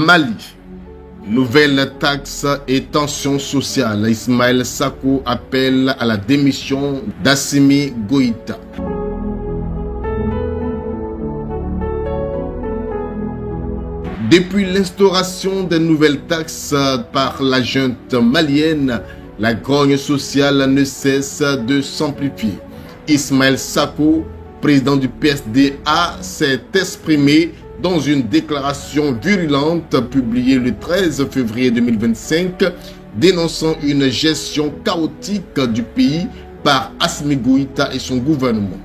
Mali. Nouvelles taxes et tensions sociales. Ismaël Sako appelle à la démission d'Assimi Goïta. Depuis l'instauration des nouvelles taxes par la junte malienne, la grogne sociale ne cesse de s'amplifier. Ismaël Sako, président du PSDA, s'est exprimé dans une déclaration virulente publiée le 13 février 2025, dénonçant une gestion chaotique du pays par Assimi Goïta et son gouvernement.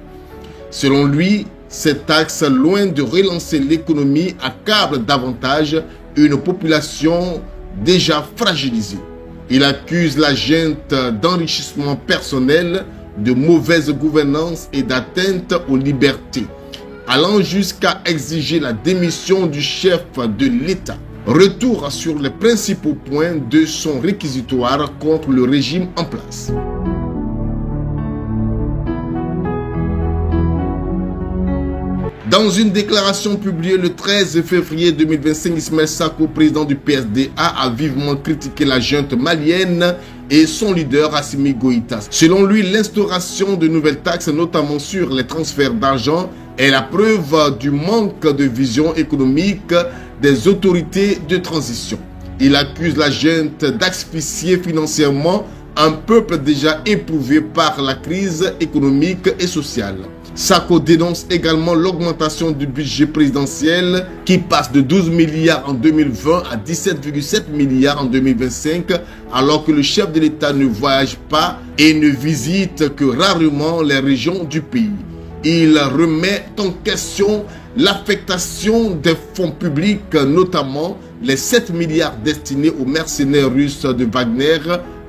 Selon lui, ces taxes, loin de relancer l'économie, accablent davantage une population déjà fragilisée. Il accuse la junte d'enrichissement personnel, de mauvaise gouvernance et d'atteinte aux libertés, allant jusqu'à exiger la démission du chef de l'État. Retour sur les principaux points de son réquisitoire contre le régime en place. Dans une déclaration publiée le 13 février 2025, Ismaël Sako, président du PSDA, a vivement critiqué la junte malienne et son leader Assimi Goïta. Selon lui, l'instauration de nouvelles taxes, notamment sur les transferts d'argent, est la preuve du manque de vision économique des autorités de transition. Il accuse la junte d'asphyxier financièrement un peuple déjà éprouvé par la crise économique et sociale. Sako dénonce également l'augmentation du budget présidentiel qui passe de 12 milliards en 2020 à 17,7 milliards en 2025, alors que le chef de l'État ne voyage pas et ne visite que rarement les régions du pays. Il remet en question l'affectation des fonds publics, notamment les 7 milliards destinés aux mercenaires russes de Wagner,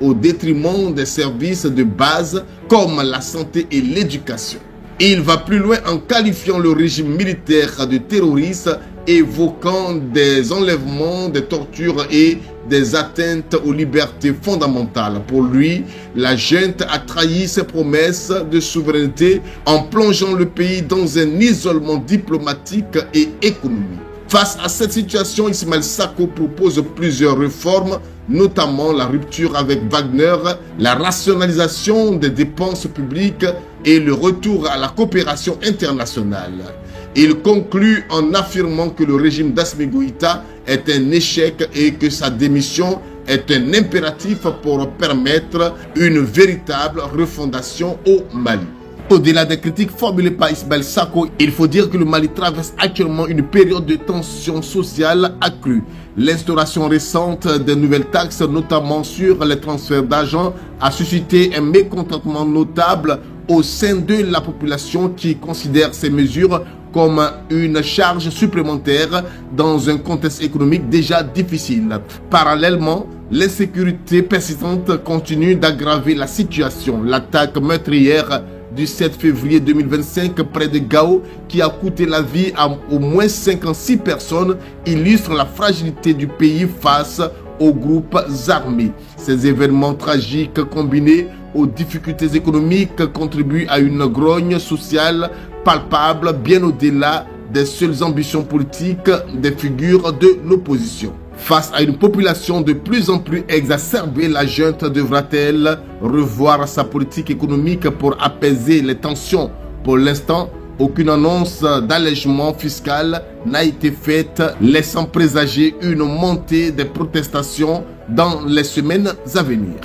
au détriment des services de base comme la santé et l'éducation. Il va plus loin en qualifiant le régime militaire de terroriste, évoquant des enlèvements, des tortures et des atteintes aux libertés fondamentales. Pour lui, la junte a trahi ses promesses de souveraineté en plongeant le pays dans un isolement diplomatique et économique. Face à cette situation, Ismaël Sako propose plusieurs réformes, notamment la rupture avec Wagner, la rationalisation des dépenses publiques et le retour à la coopération internationale. Il conclut en affirmant que le régime d'Assimi Goïta est un échec et que sa démission est un impératif pour permettre une véritable refondation au Mali. Au-delà des critiques formulées par Ismaël Sako, il faut dire que le Mali traverse actuellement une période de tension sociale accrue. L'instauration récente des nouvelles taxes, notamment sur les transferts d'argent, a suscité un mécontentement notable au sein de la population qui considère ces mesures comme une charge supplémentaire dans un contexte économique déjà difficile. Parallèlement, l'insécurité persistante continue d'aggraver la situation. L'attaque meurtrière du 7 février 2025 près de Gao, qui a coûté la vie à au moins 56 personnes, illustre la fragilité du pays face aux groupes armés. Ces événements tragiques combinés aux difficultés économiques contribuent à une grogne sociale palpable bien au-delà des seules ambitions politiques des figures de l'opposition. Face à une population de plus en plus exacerbée, la junte devra-t-elle revoir sa politique économique pour apaiser les tensions? Pour l'instant, aucune annonce d'allègement fiscal n'a été faite, laissant présager une montée des protestations dans les semaines à venir.